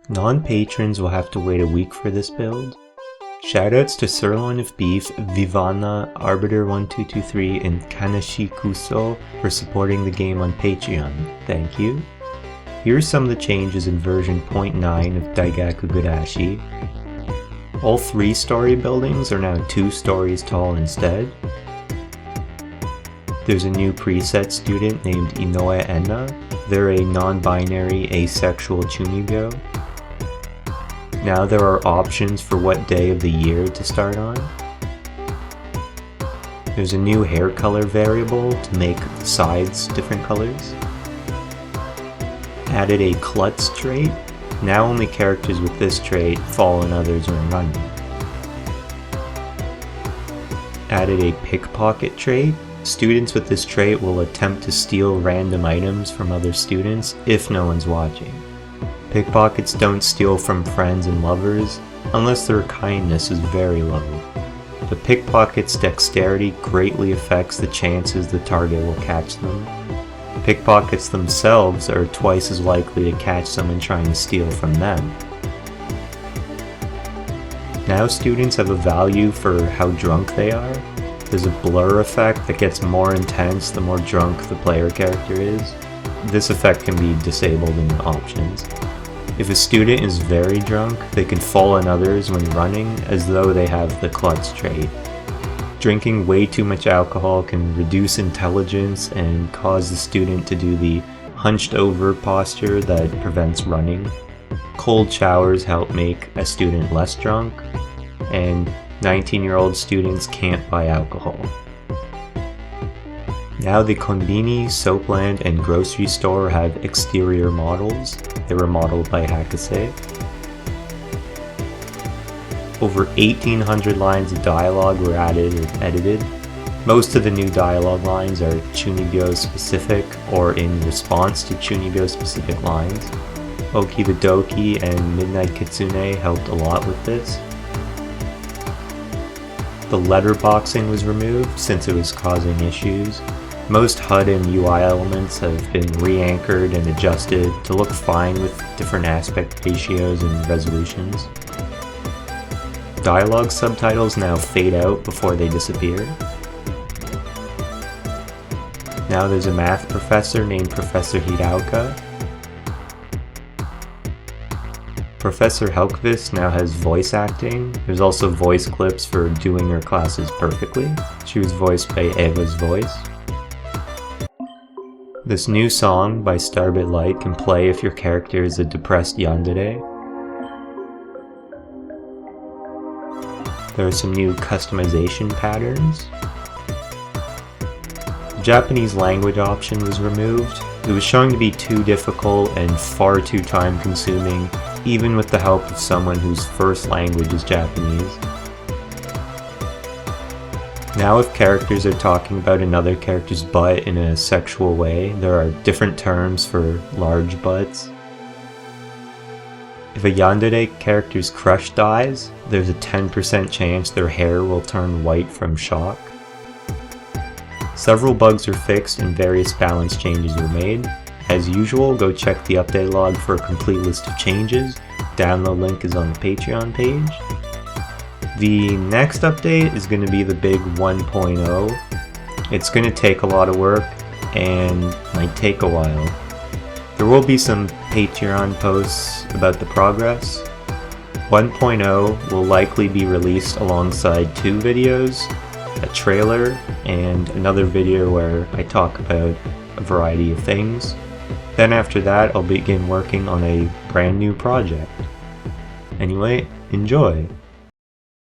Non-patrons will have to wait a week for this build. Shoutouts to Sirloin of Beef, Vivana, Arbiter1223, and Kanashikuso for supporting the game on Patreon. Thank you. Here are some of the changes in version 0.9 of Daigaku Gurashi. All 3 story buildings are now 2 stories tall instead. There's a new preset student named Inoue Enna. They're a non-binary asexual chunibyo. Now there are options for what day of the year to start on. There's a new hair color variable to make the sides different colors. Added a klutz trait. Now only characters with this trait fall on others when running. Added a pickpocket trait. Students with this trait will attempt to steal random items from other students if no one's watching. Pickpockets don't steal from friends and lovers unless their kindness is very low. The pickpocket's dexterity greatly affects the chances the target will catch them. Pickpockets themselves are twice as likely to catch someone trying to steal from them. Now students have a value for how drunk they are. There's a blur effect that gets more intense the more drunk the player character is. This effect can be disabled in options. If a student is very drunk, they can fall on others when running as though they have the klutz trait. Drinking way too much alcohol can reduce intelligence and cause the student to do the hunched over posture that prevents running. Cold showers help make a student less drunk, and 19-year-old students can't buy alcohol. Now the konbini, soapland, and grocery store have exterior models. They were modeled by Hakase. Over 1,800 lines of dialogue were added or edited. Most of the new dialogue lines are chunibyo specific or in response to chunibyo specific lines. Oki the Doki and Midnight Kitsune helped a lot with this. The letterboxing was removed since it was causing issues. Most HUD and UI elements have been re-anchored and adjusted to look fine with different aspect ratios and resolutions. Dialogue subtitles now fade out before they disappear. Now there's a math professor named Professor Hiraoka. Professor Helkvist now has voice acting. There's also voice clips for doing her classes perfectly. She was voiced by Eva's voice. This new song by Starbit Light can play if your character is a depressed yandere. There are some new customization patterns. The Japanese language option was removed. It was showing to be too difficult and far too time consuming, even with the help of someone whose first language is Japanese. Now if characters are talking about another character's butt in a sexual way, there are different terms for large butts. If a yandere character's crush dies, there's a 10% chance their hair will turn white from shock. Several bugs are fixed and various balance changes were made. As usual, go check the update log for a complete list of changes. Download link is on the Patreon page. The next update is going to be the big 1.0. It's going to take a lot of work and might take a while. There will be some Patreon posts about the progress. 1.0 will likely be released alongside 2 videos, a trailer, and another video where I talk about a variety of things. Then after that, I'll begin working on a brand new project. Anyway, enjoy!